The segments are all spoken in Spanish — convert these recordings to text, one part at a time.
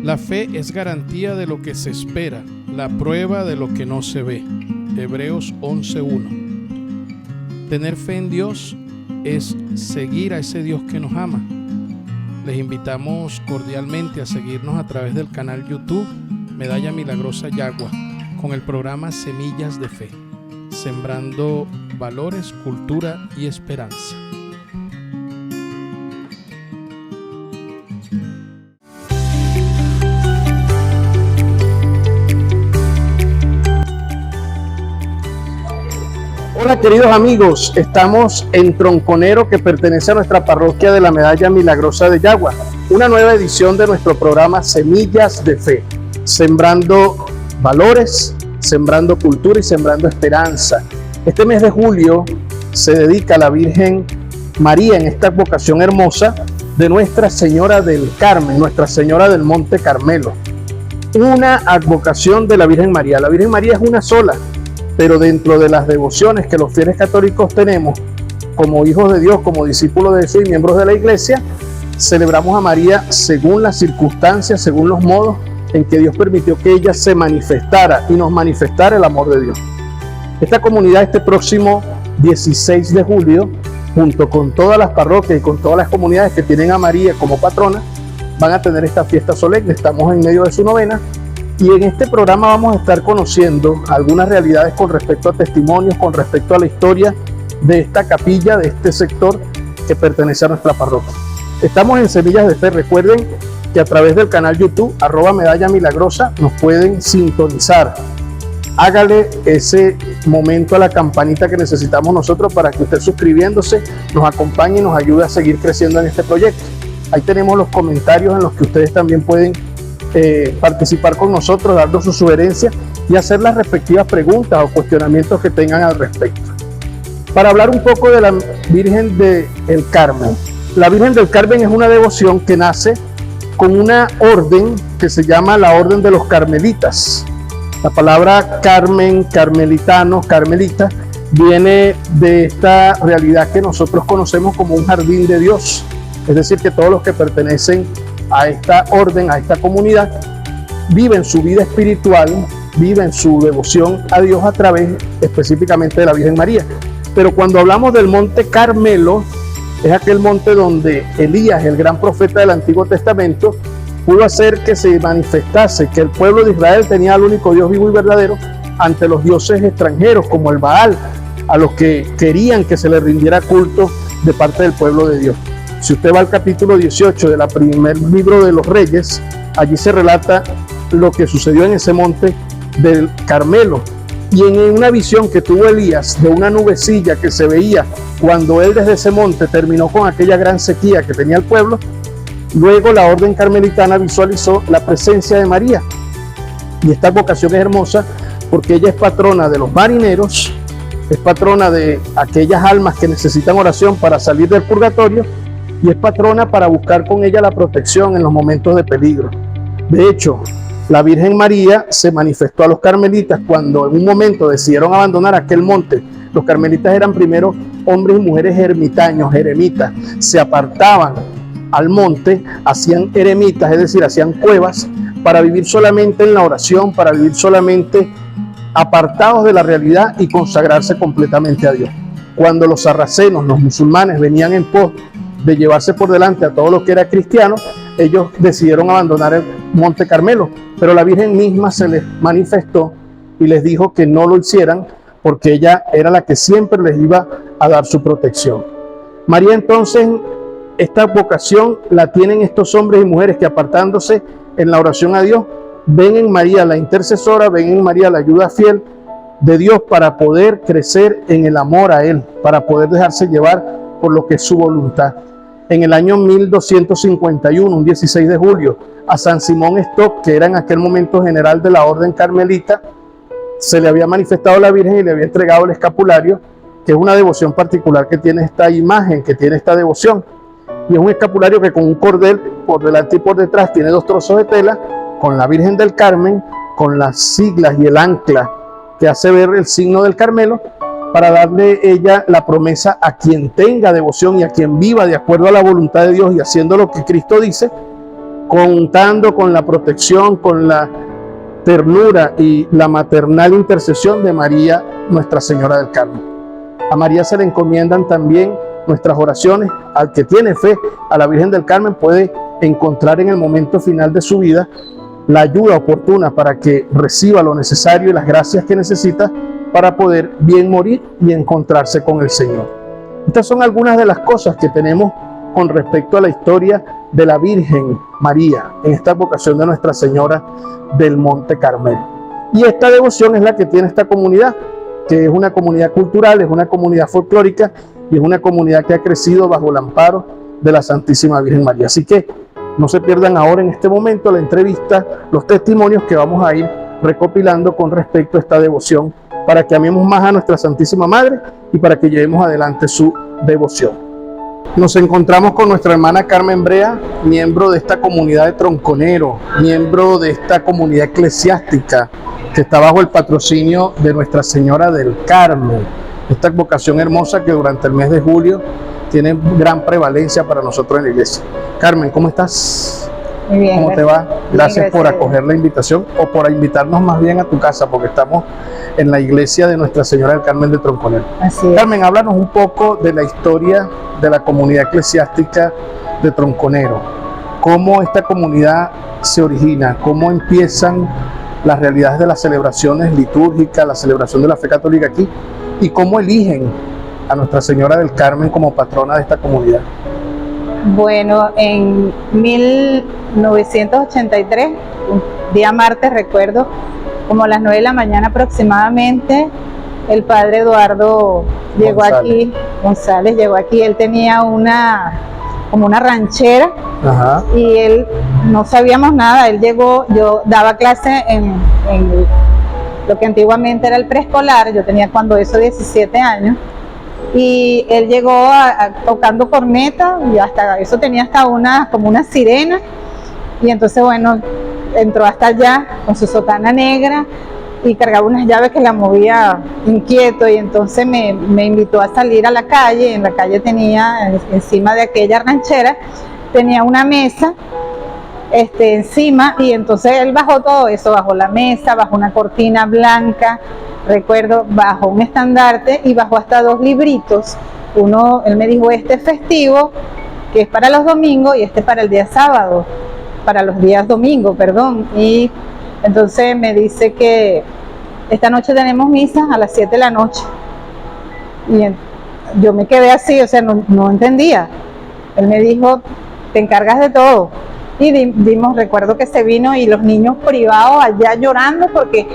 La fe es garantía de lo que se espera, la prueba de lo que no se ve. Hebreos 11:1. Tener fe en Dios es seguir a ese Dios que nos ama. Les invitamos cordialmente a seguirnos a través del canal YouTube Medalla Milagrosa Yagua con el programa Semillas de Fe, sembrando valores, cultura y esperanza. Hola queridos amigos, estamos en Tronconero, que pertenece a nuestra parroquia de la Medalla Milagrosa de Yagua, una nueva edición de nuestro programa Semillas de Fe, sembrando valores, sembrando cultura y sembrando esperanza. Este mes de julio se dedica a la Virgen María en esta advocación hermosa de Nuestra Señora del Carmen, Nuestra Señora del Monte Carmelo. Una advocación de la Virgen María. La Virgen María es una sola, pero dentro de las devociones que los fieles católicos tenemos como hijos de Dios, como discípulos de Jesús y miembros de la Iglesia, celebramos a María según las circunstancias, según los modos en que Dios permitió que ella se manifestara y nos manifestara el amor de Dios. Esta comunidad, este próximo 16 de julio, junto con todas las parroquias y con todas las comunidades que tienen a María como patrona, van a tener esta fiesta solemne. Estamos en medio de su novena. Y en este programa vamos a estar conociendo algunas realidades con respecto a testimonios, con respecto a la historia de esta capilla, de este sector que pertenece a nuestra parroquia. Estamos en Semillas de Fe. Recuerden que a través del canal YouTube, @Medalla Milagrosa, nos pueden sintonizar. Hágale ese momento a la campanita que necesitamos nosotros para que usted, suscribiéndose, nos acompañe y nos ayude a seguir creciendo en este proyecto. Ahí tenemos los comentarios en los que ustedes también pueden participar con nosotros, darnos sus sugerencias y hacer las respectivas preguntas o cuestionamientos que tengan al respecto. Para hablar un poco de la Virgen del Carmen. La Virgen del Carmen es una devoción que nace con una orden que se llama la Orden de los Carmelitas. La palabra Carmen, carmelitano, carmelita, viene de esta realidad que nosotros conocemos como un jardín de Dios. Es decir, que todos los que pertenecen a esta orden, a esta comunidad, viven su vida espiritual, viven su devoción a Dios a través específicamente de la Virgen María. Pero cuando hablamos del Monte Carmelo, es aquel monte donde Elías, el gran profeta del Antiguo Testamento, pudo hacer que se manifestase que el pueblo de Israel tenía al único Dios vivo y verdadero ante los dioses extranjeros como el Baal, a los que querían que se le rindiera culto de parte del pueblo de Dios. Si usted va al capítulo 18 del primer libro de los Reyes, allí se relata lo que sucedió en ese monte del Carmelo. Y en una visión que tuvo Elías de una nubecilla que se veía cuando él desde ese monte terminó con aquella gran sequía que tenía el pueblo, luego la orden carmelitana visualizó la presencia de María. Y esta vocación es hermosa porque ella es patrona de los marineros, es patrona de aquellas almas que necesitan oración para salir del purgatorio, y es patrona para buscar con ella la protección en los momentos de peligro. De hecho, la Virgen María se manifestó a los carmelitas cuando en un momento decidieron abandonar aquel monte. Los carmelitas eran primero hombres y mujeres ermitaños, eremitas, se apartaban al monte, hacían eremitas, es decir, hacían cuevas para vivir solamente en la oración, para vivir solamente apartados de la realidad y consagrarse completamente a Dios. Cuando los sarracenos, los musulmanes, venían en pos de llevarse por delante a todo lo que era cristiano, ellos decidieron abandonar el Monte Carmelo, pero la Virgen misma se les manifestó y les dijo que no lo hicieran porque ella era la que siempre les iba a dar su protección. María, entonces, esta vocación la tienen estos hombres y mujeres que, apartándose en la oración a Dios, ven en María la intercesora, ven en María la ayuda fiel de Dios para poder crecer en el amor a Él, para poder dejarse llevar por lo que es su voluntad. En el año 1251, un 16 de julio, a San Simón Stock, que era en aquel momento general de la Orden Carmelita, se le había manifestado la Virgen y le había entregado el escapulario, que es una devoción particular que tiene esta imagen, que tiene esta devoción. Y es un escapulario que con un cordel por delante y por detrás tiene 2 trozos de tela, con la Virgen del Carmen, con las siglas y el ancla que hace ver el signo del Carmelo, para darle ella la promesa a quien tenga devoción y a quien viva de acuerdo a la voluntad de Dios y haciendo lo que Cristo dice, contando con la protección, con la ternura y la maternal intercesión de María, Nuestra Señora del Carmen. A María se le encomiendan también nuestras oraciones. Al que tiene fe a la Virgen del Carmen puede encontrar en el momento final de su vida la ayuda oportuna para que reciba lo necesario y las gracias que necesita para poder bien morir y encontrarse con el Señor. Estas son algunas de las cosas que tenemos con respecto a la historia de la Virgen María en esta vocación de Nuestra Señora del Monte Carmelo. Y esta devoción es la que tiene esta comunidad, que es una comunidad cultural, es una comunidad folclórica y es una comunidad que ha crecido bajo el amparo de la Santísima Virgen María. Así que no se pierdan ahora en este momento la entrevista, los testimonios que vamos a ir recopilando con respecto a esta devoción, para que amemos más a nuestra Santísima Madre y para que llevemos adelante su devoción. Nos encontramos con nuestra hermana Carmen Brea, miembro de esta comunidad de Tronconero, miembro de esta comunidad eclesiástica que está bajo el patrocinio de Nuestra Señora del Carmen. Esta vocación hermosa que durante el mes de julio tiene gran prevalencia para nosotros en la iglesia. Carmen, ¿cómo estás? Muy bien. ¿Cómo te va? Gracias por gracias. acoger la invitación o por invitarnos más bien a tu casa, porque estamos en la iglesia de Nuestra Señora del Carmen de Tronconero. Así es. Carmen, háblanos un poco de la historia de la comunidad eclesiástica de Tronconero. ¿Cómo esta comunidad se origina? ¿Cómo empiezan las realidades de las celebraciones litúrgicas, la celebración de la fe católica aquí? ¿Y cómo eligen a Nuestra Señora del Carmen como patrona de esta comunidad? Bueno, en 1983, un día martes, recuerdo, como a las 9 de la mañana aproximadamente, el padre Eduardo llegó aquí, González llegó aquí. Él tenía como una ranchera. Ajá. Y él, no sabíamos nada. Él llegó, yo daba clase en lo que antiguamente era el preescolar. Yo tenía cuando eso 17 años. Y él llegó tocando corneta, y hasta eso tenía hasta como una sirena. Y entonces, bueno, entró hasta allá con su sotana negra y cargaba unas llaves que la movía inquieto. Y entonces me invitó a salir a la calle. En la calle tenía, encima de aquella ranchera, tenía una mesa encima, y entonces él bajó todo eso, bajó la mesa, bajó una cortina blanca, recuerdo, bajó un estandarte y bajó hasta 2 libritos. Uno, él me dijo, este es festivo, que es para los domingos, y este para el día sábado, para los días domingos, perdón. Y entonces me dice que esta noche tenemos misa a las 7 de la noche. Y yo me quedé así, o sea, no entendía. Él me dijo, te encargas de todo. Y recuerdo que se vino y los niños privados allá llorando porque,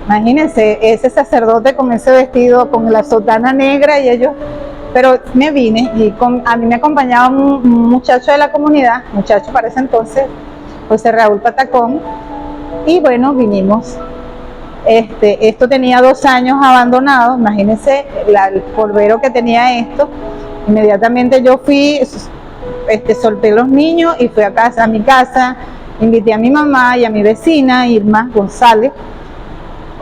imagínense, ese sacerdote con ese vestido, con la sotana negra, y ellos, pero me vine y a mí me acompañaba un muchacho de la comunidad, muchacho para ese entonces, José Raúl Patacón, y bueno, vinimos. Esto tenía 2 años abandonado, imagínense el polvero que tenía esto. Inmediatamente yo fui, solté los niños y fui a mi casa, invité a mi mamá y a mi vecina Irma González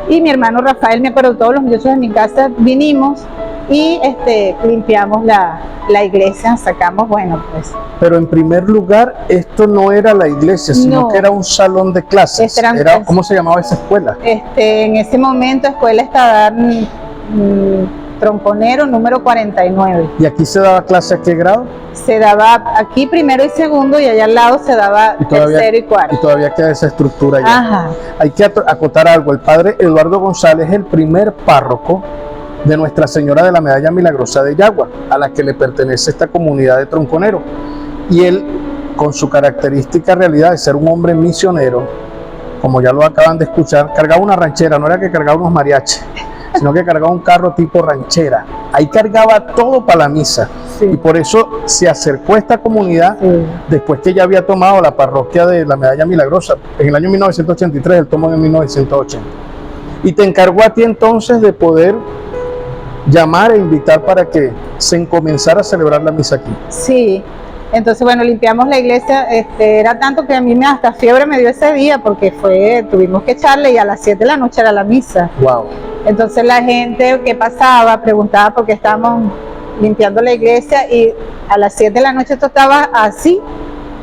y mi hermano Rafael, me acuerdo, todos los muchachos de mi casa vinimos y limpiamos la iglesia, sacamos, bueno, pues. Pero en primer lugar, esto no era la iglesia, sino que era un salón de clases. ¿Cómo se llamaba esa escuela? En ese momento, Escuela Estadar Tronconero número 49. ¿Y aquí se daba clase a qué grado? Se daba aquí primero y segundo, y allá al lado se daba tercero y cuarto. Y todavía queda esa estructura allá. Ajá. Hay que acotar algo. El padre Eduardo González es el primer párroco de Nuestra Señora de la Medalla Milagrosa de Yagua, a la que le pertenece esta comunidad de Tronconero. Y él, con su característica realidad de ser un hombre misionero, como ya lo acaban de escuchar, cargaba una ranchera, no era que cargaba unos mariachis, sino que cargaba un carro tipo ranchera. Ahí cargaba todo para la misa. Sí. Y por eso se acercó a esta comunidad, sí, después que ya había tomado la parroquia de la Medalla Milagrosa. En el año 1983, él tomó en 1980. Y te encargó a ti entonces de poder llamar e invitar para que se comenzara a celebrar la misa aquí. Sí. Entonces, bueno, limpiamos la iglesia, era tanto que a mí hasta fiebre me dio ese día, porque tuvimos que echarle, y a las 7 de la noche era la misa. Wow. Entonces la gente que pasaba preguntaba por qué estábamos limpiando la iglesia, y a las 7 de la noche esto estaba así,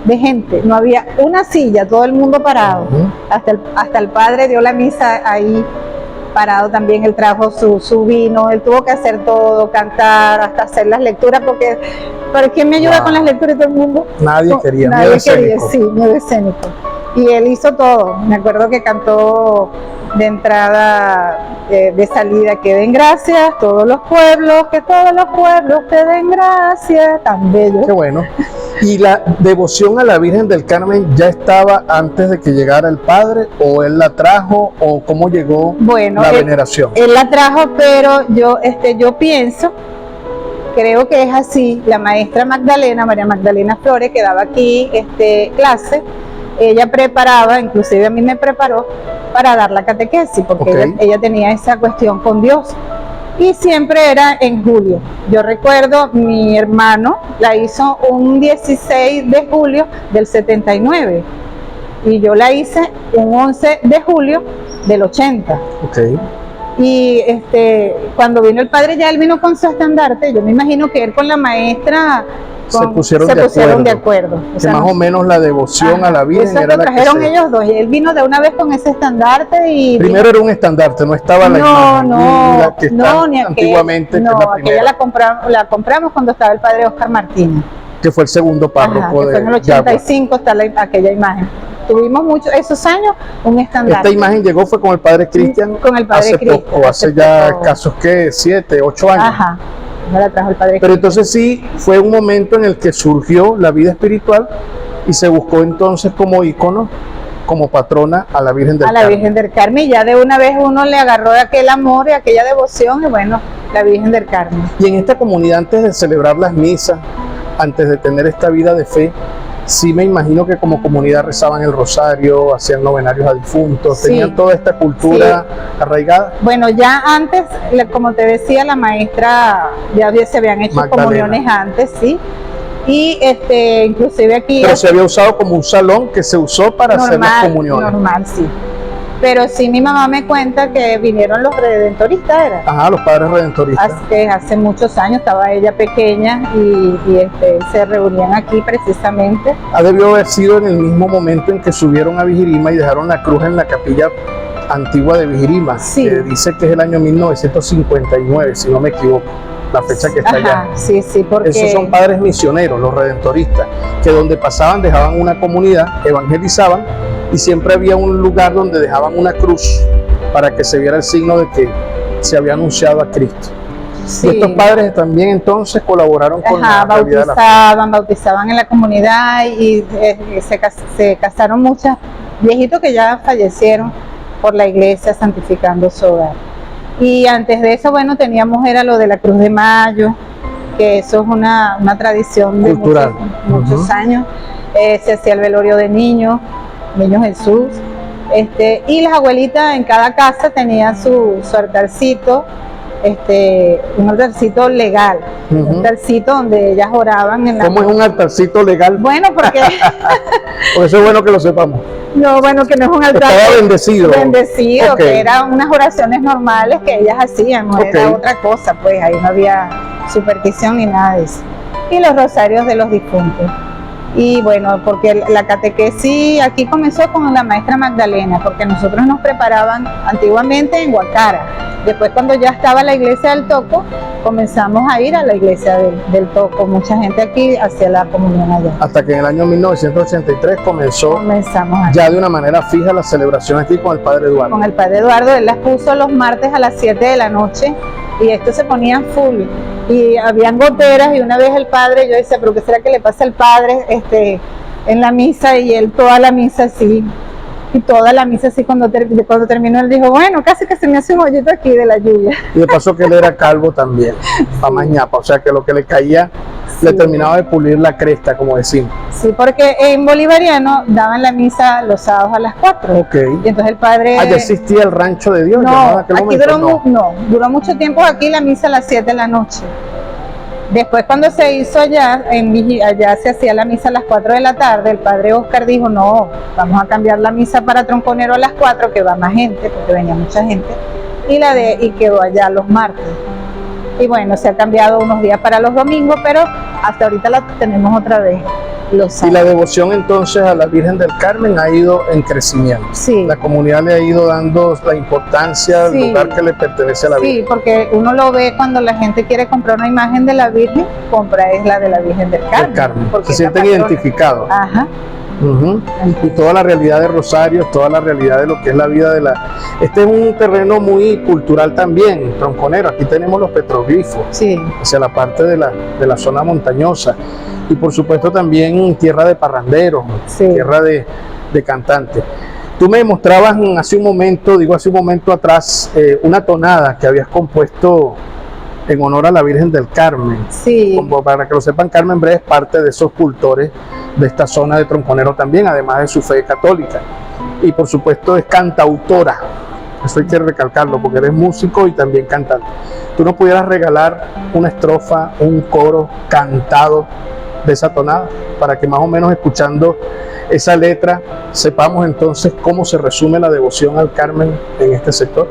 de gente, no había una silla, todo el mundo parado. Hasta el padre dio la misa ahí parado también. Él trajo su vino, él tuvo que hacer todo, cantar, hasta hacer las lecturas, porque ¿pero quién me ayuda con las lecturas de todo el mundo? Nadie quería, nadie quería, sí, miedo escénico. Y él hizo todo. Me acuerdo que cantó de entrada, de salida, que den gracias todos los pueblos, que todos los pueblos te den gracias, tan bello. Qué bueno. ¿Y la devoción a la Virgen del Carmen ya estaba antes de que llegara el padre, o él la trajo, o cómo llegó la veneración? Él la trajo, pero yo pienso, creo que es así, la maestra Magdalena, María Magdalena Flores, que daba aquí clase, ella preparaba, inclusive a mí me preparó para dar la catequesis, porque ella tenía esa cuestión con Dios. Y siempre era en julio. Yo recuerdo, mi hermano la hizo un 16 de julio del 79. Y yo la hice un 11 de julio del 80. Y cuando vino el padre, ya él vino con su estandarte. Yo me imagino que él con la maestra se pusieron de acuerdo. O sea, más o menos la devoción a la Virgen eso era la trajeron ellos dos, y él vino de una vez con ese estandarte. Y primero era un estandarte, no estaba la imagen ni antiguamente. No, aquella la compramos cuando estaba el padre Oscar Martínez, que fue el segundo párroco de fue en el 85 está aquella imagen. Tuvimos muchos esos años un estandarte. Esta imagen llegó fue con el padre Cristian, con el padre Cristian, hace ya casos que 7, 8 años. Me la trajo el padre. Pero entonces sí fue un momento en el que surgió la vida espiritual y se buscó entonces como ícono, como patrona a la Virgen del Carmen. A la Virgen del Carmen, y ya de una vez uno le agarró aquel amor y aquella devoción, y bueno, la Virgen del Carmen. Y en esta comunidad, antes de celebrar las misas, antes de tener esta vida de fe, sí me imagino que como comunidad rezaban el rosario, hacían novenarios a difuntos, tenían toda esta cultura arraigada. Bueno, ya antes, como te decía, la maestra ya se habían hecho Magdalena. Comuniones antes, sí. Y inclusive aquí... Pero se había usado como un salón que se usó para hacer las comuniones. Normal, sí. Pero sí, mi mamá me cuenta que vinieron los redentoristas, ¿era? Ajá, los padres redentoristas. Hace muchos años, estaba ella pequeña y se reunían aquí precisamente. Debió haber sido en el mismo momento en que subieron a Vigirima y dejaron la cruz en la capilla antigua de Vigirima, que dice que es el año 1959, si no me equivoco, la fecha que está allá. Sí, porque... Esos son padres misioneros, los redentoristas, que donde pasaban dejaban una comunidad, evangelizaban, y siempre había un lugar donde dejaban una cruz para que se viera el signo de que se había anunciado a Cristo. Y estos padres también entonces colaboraron con la realidad de la fe. Bautizaban en la comunidad y se casaron muchos viejitos que ya fallecieron por la iglesia, santificando su hogar. Y antes de eso, bueno, era lo de la Cruz de Mayo, que eso es una tradición de cultural, muchos años. Se hacía el velorio de niño Jesús, y las abuelitas en cada casa tenían su altarcito, un altarcito legal, un altarcito donde ellas oraban. ¿Cómo es un altarcito legal? Bueno, porque... Por eso es bueno que lo sepamos. No, bueno, que no es un altar. Estaba bendecido. Bendecido, que eran unas oraciones normales que ellas hacían, no era otra cosa, pues ahí no había superstición ni nada de eso. Y los rosarios de los difuntos. Y bueno, porque la catequesis aquí comenzó con la maestra Magdalena, porque nosotros nos preparaban antiguamente en Guacara. Después, cuando ya estaba la iglesia del Toco, comenzamos a ir a la iglesia del Toco. Mucha gente aquí hacía la comunión allá. Hasta que en el año 1983 comenzamos ya de una manera fija la celebración aquí con el padre Eduardo. Con el padre Eduardo, él las puso los martes a las 7 de la noche y esto se ponía full. Y habían goteras, y una vez el padre, yo decía, pero ¿qué será que le pasa al padre en la misa? Y él toda la misa así, cuando terminó él dijo, bueno, casi que se me hace un hoyito aquí de la lluvia. Y de paso que él era calvo también, para mañapa, o sea que lo que le caía le terminaba de pulir la cresta, como decimos. Sí, porque en bolivariano daban la misa los sábados a las 4. Y entonces el padre... ¿Ya existía el rancho de Dios? No, aquí duró mucho tiempo aquí la misa a las 7 de la noche. Después, cuando se hizo allá se hacía la misa a las 4 de la tarde, el padre Oscar dijo, no, vamos a cambiar la misa para Tronconero a las 4, que va más gente, porque venía mucha gente, y quedó allá los martes. Y bueno, se ha cambiado unos días para los domingos, pero hasta ahorita la tenemos otra vez. Y la devoción entonces a la Virgen del Carmen ha ido en crecimiento. Sí. La comunidad le ha ido dando la importancia Sí. al lugar que le pertenece a la Virgen. Sí, porque uno lo ve cuando la gente quiere comprar una imagen de la Virgen, compra es la de la Virgen del Carmen. Del Carmen. porque Se es la sienten patrona. identificados. Ajá. Ujú. Y toda la realidad de Rosario, toda la realidad de lo que es la vida de la... Este es un terreno muy cultural también, tronconero. Aquí tenemos los petroglifos Sí. hacia la parte de la zona montañosa. Y por supuesto también tierra de parranderos, Sí. tierra de cantantes. Tú me mostrabas hace un momento atrás, una tonada que habías compuesto en honor a la Virgen del Carmen. Sí. Como para que lo sepan, Carmen Brea es parte de esos cultores de esta zona de Tronconero también, además de su fe católica. Y por supuesto es cantautora. Eso hay que recalcarlo porque eres músico y también cantante. ¿Tú nos pudieras regalar una estrofa, un coro cantado de esa tonada? Para que más o menos escuchando esa letra sepamos entonces cómo se resume la devoción al Carmen en este sector.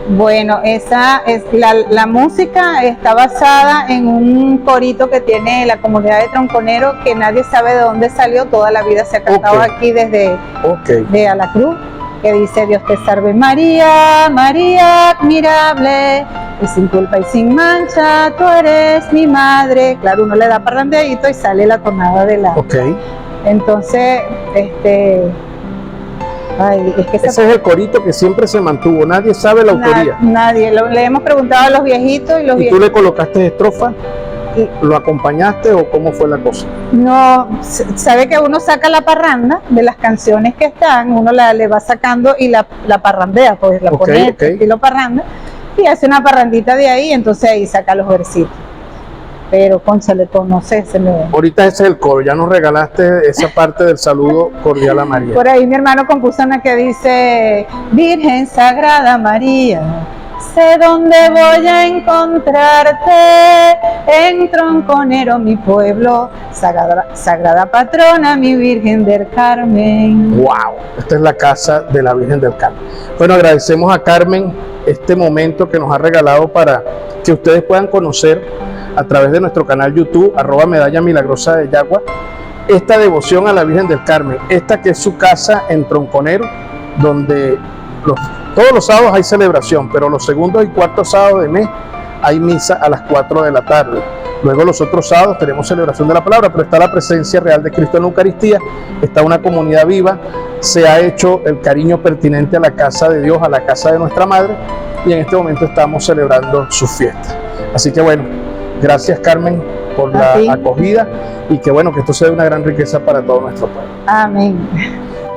Bueno, esa es la música está basada en un corito que tiene la comunidad de Tronconero, que nadie sabe de dónde salió, toda la vida se ha cantado Ok. aquí desde Ok. de Alacruz, que dice: Dios te salve María, María admirable, y sin culpa y sin mancha, tú eres mi madre. Claro, uno le da parrandeadito y sale la tonada de la... Ok. Entonces, ay, es que Ese es el corito que siempre se mantuvo. Nadie sabe la autoría. nadie, le hemos preguntado a los viejitos y los ¿Y tú viejitos le colocaste estrofa? Y- ¿Lo acompañaste o cómo fue la cosa? no, sabe que uno saca la parranda de las canciones que están, uno le va sacando y la parrandea, pues la Ok, pone ok. estilo parranda y hace una parrandita de ahí, entonces ahí saca los versitos. Pero cónchale, no sé, se me... Ahorita ese es el coro, ya nos regalaste esa parte del saludo cordial a María. Por ahí mi hermano compuso una que dice: Virgen Sagrada María, sé dónde voy a encontrarte, en Tronconero mi pueblo, sagrada patrona, mi Virgen del Carmen. ¡Wow! Esta es la casa de la Virgen del Carmen. Bueno, agradecemos a Carmen este momento que nos ha regalado para que ustedes puedan conocer a través de nuestro canal YouTube, @Medalla Milagrosa de Yagua, esta devoción a la Virgen del Carmen, esta que es su casa en Tronconero, donde todos los sábados hay celebración, pero los segundos y cuartos sábados de mes hay misa a las 4 de la tarde. Luego los otros sábados tenemos celebración de la palabra, pero está la presencia real de Cristo en la Eucaristía, está una comunidad viva, se ha hecho el cariño pertinente a la casa de Dios, a la casa de nuestra Madre, y en este momento estamos celebrando su fiesta. Así que bueno, gracias Carmen por la A ti. acogida y que bueno, que esto sea de una gran riqueza para todo nuestro pueblo. Amén.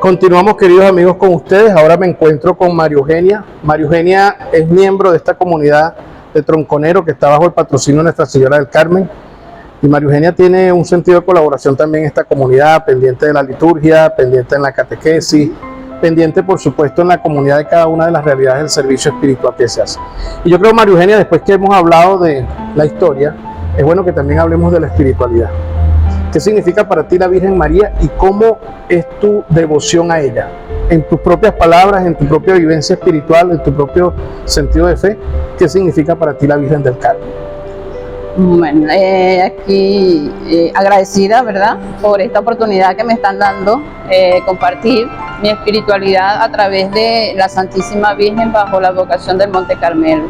Continuamos, queridos amigos, con ustedes. Ahora me encuentro con María Eugenia. María Eugenia es miembro de esta comunidad de Tronconero que está bajo el patrocinio de Nuestra Señora del Carmen. Y María Eugenia tiene un sentido de colaboración también en esta comunidad, pendiente de la liturgia, pendiente en la catequesis, pendiente por supuesto en la comunidad de cada una de las realidades del servicio espiritual que se hace. Y yo creo, María Eugenia, después que hemos hablado de la historia, es bueno que también hablemos de la espiritualidad. ¿Qué significa para ti la Virgen María y cómo es tu devoción a ella? En tus propias palabras, en tu propia vivencia espiritual, en tu propio sentido de fe, ¿qué significa para ti la Virgen del Carmen? Bueno, aquí agradecida, ¿verdad?, por esta oportunidad que me están dando, compartir mi espiritualidad a través de la Santísima Virgen bajo la advocación del Monte Carmelo.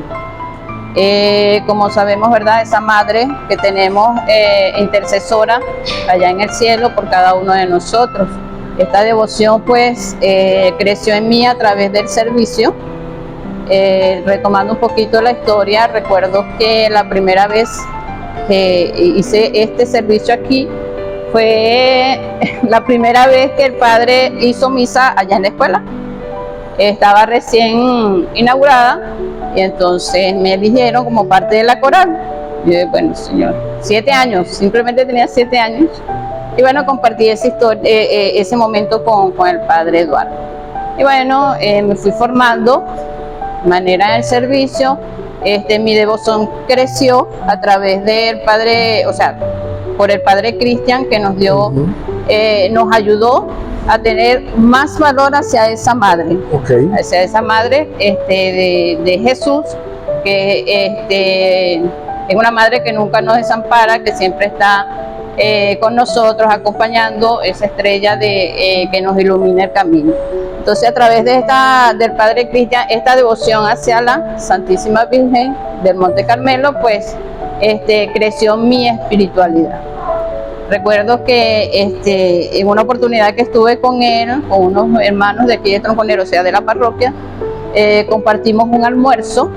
Como sabemos, ¿verdad?, esa madre que tenemos intercesora allá en el cielo por cada uno de nosotros. Esta devoción pues creció en mí a través del servicio. Retomando un poquito la historia, recuerdo que la primera vez que hice este servicio aquí fue la primera vez que el padre hizo misa allá en la escuela. Estaba recién inaugurada y entonces me eligieron como parte de la coral. Yo dije, bueno, señor, 7 años, simplemente tenía 7 años. Y bueno, compartí esa historia, ese momento con el padre Eduardo. Y bueno, me fui formando de manera del servicio. Mi devoción creció a través del padre, o sea, por el padre Cristian, que nos dio, nos ayudó a tener más valor hacia esa madre, hacia esa madre de Jesús, que es una madre que nunca nos desampara, que siempre está con nosotros, acompañando esa estrella que nos ilumina el camino. Entonces, a través de del Padre Cristian, esta devoción hacia la Santísima Virgen del Monte Carmelo, pues creció mi espiritualidad. Recuerdo que en una oportunidad que estuve con él, con unos hermanos de aquí de Tronconero, o sea, de la parroquia, compartimos un almuerzo,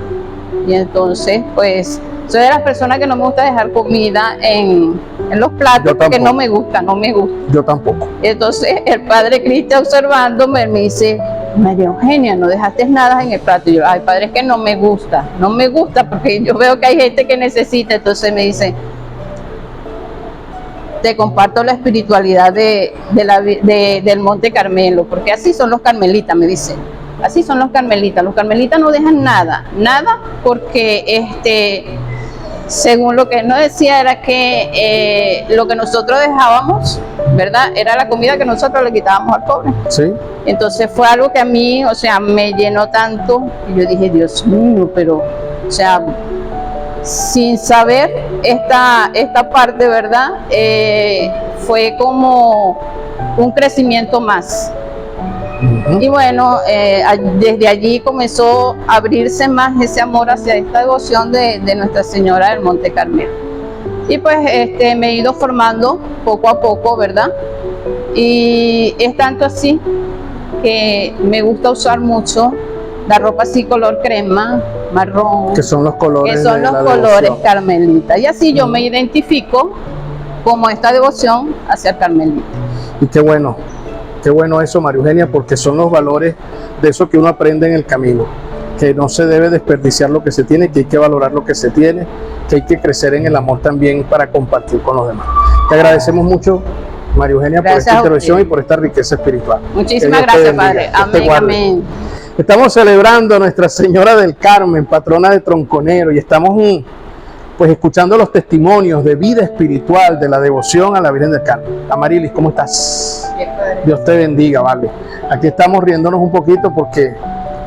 y entonces, pues, soy de las personas que no me gusta dejar comida en los platos, porque no me gusta. Yo tampoco. Entonces, el Padre Cristian, observándome, me dice: María Eugenia, no dejaste nada en el plato. Y yo: ay, Padre, es que no me gusta, porque yo veo que hay gente que necesita. Entonces me dice: te comparto la espiritualidad del Monte Carmelo, porque así son los carmelitas, me dice. Así son los carmelitas. Los carmelitas no dejan nada, porque según lo que él nos decía, era que lo que nosotros dejábamos, ¿verdad?, era la comida que nosotros le quitábamos al pobre. Sí. Entonces fue algo que a mí, o sea, me llenó tanto, y yo dije: Dios mío, pero, o sea, sin saber esta parte, ¿verdad?, fue como un crecimiento más. Y bueno, desde allí comenzó a abrirse más ese amor hacia esta devoción de Nuestra Señora del Monte Carmelo. Y pues me he ido formando poco a poco, ¿verdad? Y es tanto así que me gusta usar mucho la ropa así color crema, marrón, que son los colores, carmelitas. Y así yo me identifico como esta devoción hacia el carmelita. Y qué bueno eso, María Eugenia, porque son los valores de eso que uno aprende en el camino, que no se debe desperdiciar lo que se tiene, que hay que valorar lo que se tiene, que hay que crecer en el amor también para compartir con los demás. Te agradecemos mucho, María Eugenia, por esta intervención y por esta riqueza espiritual. Muchísimas gracias, Padre. Amén, amén. Estamos celebrando a Nuestra Señora del Carmen, patrona de Tronconero, y estamos pues escuchando los testimonios de vida espiritual, de la devoción a la Virgen del Carmen. Amarilis, ¿cómo estás? Bien, Padre. Dios te bendiga, vale. Aquí estamos riéndonos un poquito porque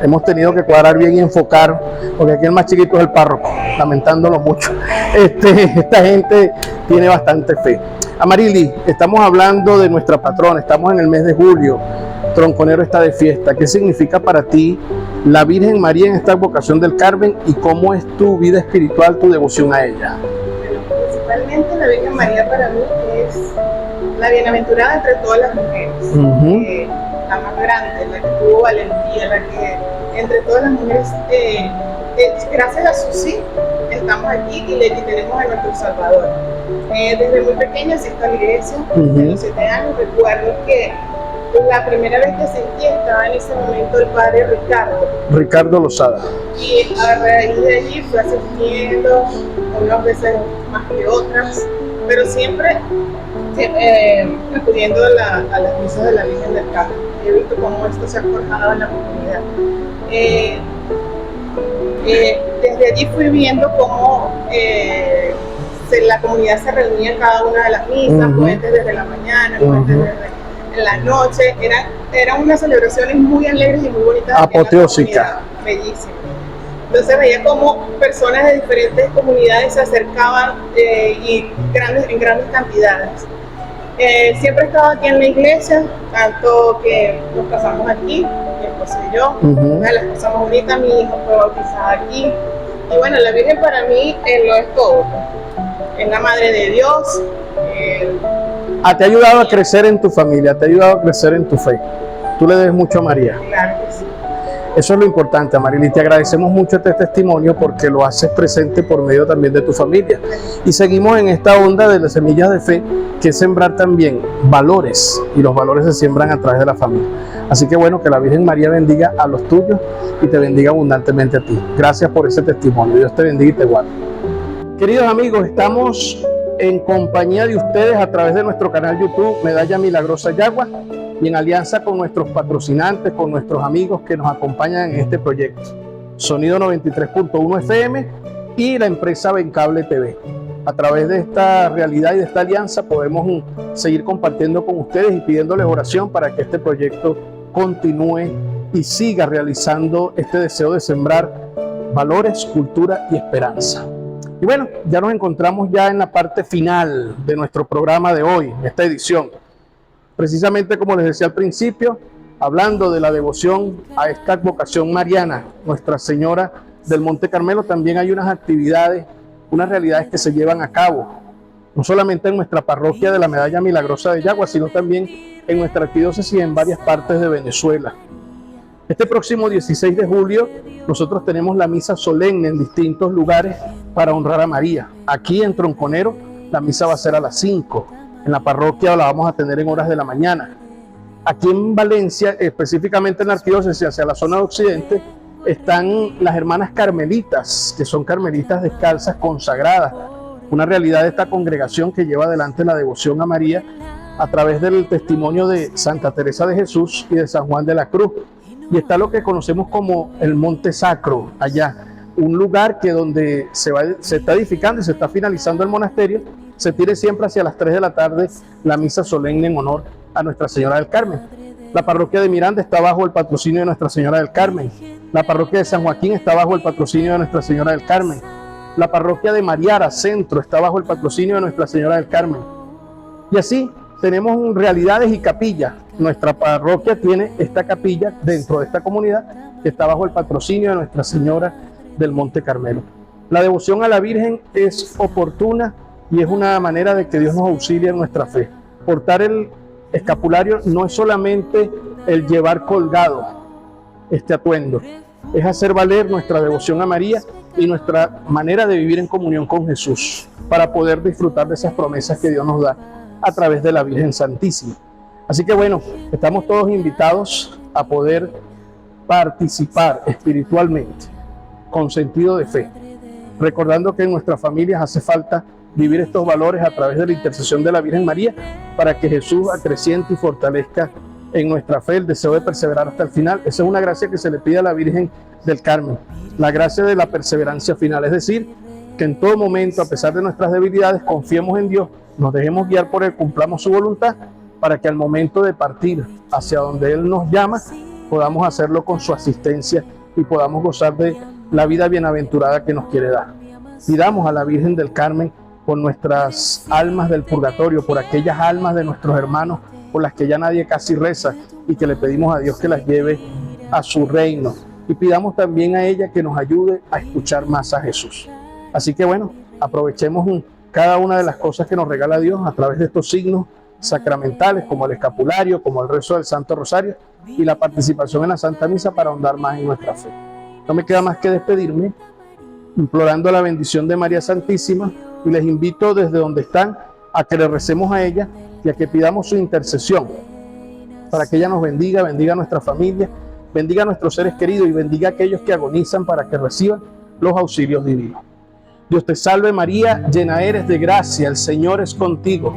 hemos tenido que cuadrar bien y enfocar, porque aquí el más chiquito es el párroco, lamentándolo mucho. Esta gente tiene bastante fe. Amarilis, estamos hablando de nuestra patrona, estamos en el mes de julio, Tronconero está de fiesta. ¿Qué significa para ti la Virgen María en esta advocación del Carmen y cómo es tu vida espiritual, tu devoción a ella? Principalmente la Virgen María para mí es la bienaventurada entre todas las mujeres, la más grande, la que tuvo valentía, la que entre todas las mujeres, gracias a su sí, estamos aquí y le tenemos a nuestro Salvador. Desde muy pequeña asisto a la iglesia, de los 7 años, recuerdo que la primera vez que asistí estaba en ese momento el padre Ricardo Lozada, y a raíz de allí fui asistiendo unas veces más que otras, pero siempre acudiendo a las misas de la Virgen del Carmen. He visto cómo esto se ha forjado en la comunidad. Desde allí fui viendo cómo la comunidad se reunía en cada una de las misas, puentes desde la mañana, puentes desde en la noche, eran unas celebraciones muy alegres y muy bonitas. Apoteósica. Bellísimas. Entonces veía cómo personas de diferentes comunidades se acercaban en grandes cantidades. Siempre he estado aquí en la iglesia, tanto que nos casamos aquí, mi esposo y yo, una de las cosas más bonitas, mi hijo fue bautizado aquí. Y bueno, la Virgen para mí lo es todo. Es la Madre de Dios. Te ha ayudado a crecer en tu familia, te ha ayudado a crecer en tu fe. Tú le debes mucho a María. Claro que sí. Eso es lo importante, Amarilis. Te agradecemos mucho este testimonio porque lo haces presente por medio también de tu familia. Y seguimos en esta onda de las semillas de fe, que es sembrar también valores, y los valores se siembran a través de la familia. Así que bueno, que la Virgen María bendiga a los tuyos y te bendiga abundantemente a ti. Gracias por ese testimonio. Dios te bendiga y te guarde. Queridos amigos, estamos en compañía de ustedes a través de nuestro canal YouTube Medalla Milagrosa Yagua y en alianza con nuestros patrocinantes, con nuestros amigos que nos acompañan en este proyecto, Sonido 93.1 FM y la empresa Bencable TV. A través de esta realidad y de esta alianza podemos seguir compartiendo con ustedes y pidiéndoles oración para que este proyecto continúe y siga realizando este deseo de sembrar valores, cultura y esperanza. Y bueno, ya nos encontramos ya en la parte final de nuestro programa de hoy, esta edición. Precisamente como les decía al principio, hablando de la devoción a esta advocación mariana, Nuestra Señora del Monte Carmelo, también hay unas actividades, unas realidades que se llevan a cabo, no solamente en nuestra parroquia de la Medalla Milagrosa de Yagua, sino también en nuestra arquidiócesis y en varias partes de Venezuela. Este próximo 16 de julio nosotros tenemos la misa solemne en distintos lugares para honrar a María. Aquí en Tronconero la misa va a ser a las 5, en la parroquia la vamos a tener en horas de la mañana. Aquí en Valencia, específicamente en la arquidiócesis hacia la zona de Occidente, están las hermanas carmelitas, que son carmelitas descalzas consagradas, una realidad de esta congregación que lleva adelante la devoción a María a través del testimonio de Santa Teresa de Jesús y de San Juan de la Cruz. Y está lo que conocemos como el Monte Sacro, allá, un lugar que donde se está edificando y se está finalizando el monasterio, se tire siempre hacia las 3 de la tarde la misa solemne en honor a Nuestra Señora del Carmen. La parroquia de Miranda está bajo el patrocinio de Nuestra Señora del Carmen. La parroquia de San Joaquín está bajo el patrocinio de Nuestra Señora del Carmen. La parroquia de Mariara Centro está bajo el patrocinio de Nuestra Señora del Carmen. Y así tenemos realidades y capillas. Nuestra parroquia tiene esta capilla dentro de esta comunidad que está bajo el patrocinio de Nuestra Señora del Monte Carmelo. La devoción a la Virgen es oportuna y es una manera de que Dios nos auxilie en nuestra fe. Portar el escapulario no es solamente el llevar colgado este atuendo, es hacer valer nuestra devoción a María y nuestra manera de vivir en comunión con Jesús para poder disfrutar de esas promesas que Dios nos da a través de la Virgen Santísima. Así que bueno, estamos todos invitados a poder participar espiritualmente con sentido de fe, recordando que en nuestras familias hace falta vivir estos valores a través de la intercesión de la Virgen María para que Jesús acreciente y fortalezca en nuestra fe el deseo de perseverar hasta el final. Esa es una gracia que se le pide a la Virgen del Carmen, la gracia de la perseverancia final, es decir, que en todo momento, a pesar de nuestras debilidades, confiemos en Dios, nos dejemos guiar por Él, cumplamos su voluntad, para que al momento de partir hacia donde Él nos llama, podamos hacerlo con su asistencia y podamos gozar de la vida bienaventurada que nos quiere dar. Pidamos a la Virgen del Carmen por nuestras almas del purgatorio, por aquellas almas de nuestros hermanos por las que ya nadie casi reza y que le pedimos a Dios que las lleve a su reino. Y pidamos también a ella que nos ayude a escuchar más a Jesús. Así que bueno, aprovechemos cada una de las cosas que nos regala Dios a través de estos signos sacramentales como el escapulario, como el rezo del Santo Rosario y la participación en la Santa Misa para ahondar más en nuestra fe. No me queda más que despedirme implorando la bendición de María Santísima y les invito desde donde están a que le recemos a ella y a que pidamos su intercesión para que ella nos bendiga, bendiga a nuestra familia, bendiga a nuestros seres queridos y bendiga a aquellos que agonizan para que reciban los auxilios divinos. Dios te salve María, llena eres de gracia, el Señor es contigo.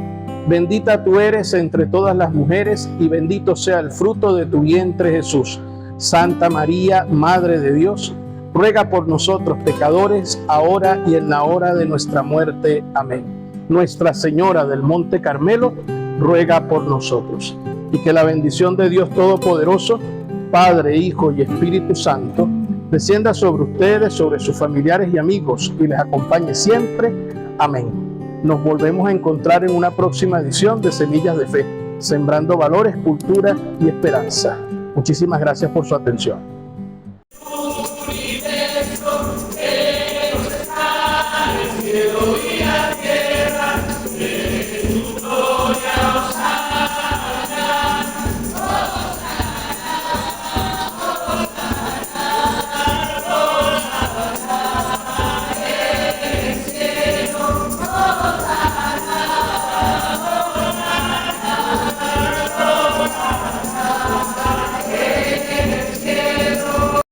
Bendita tú eres entre todas las mujeres y bendito sea el fruto de tu vientre Jesús. Santa María, Madre de Dios, ruega por nosotros pecadores, ahora y en la hora de nuestra muerte. Amén. Nuestra Señora del Monte Carmelo, ruega por nosotros. Y que la bendición de Dios Todopoderoso, Padre, Hijo y Espíritu Santo, descienda sobre ustedes, sobre sus familiares y amigos y les acompañe siempre. Amén. Nos volvemos a encontrar en una próxima edición de Semillas de Fe, sembrando valores, cultura y esperanza. Muchísimas gracias por su atención.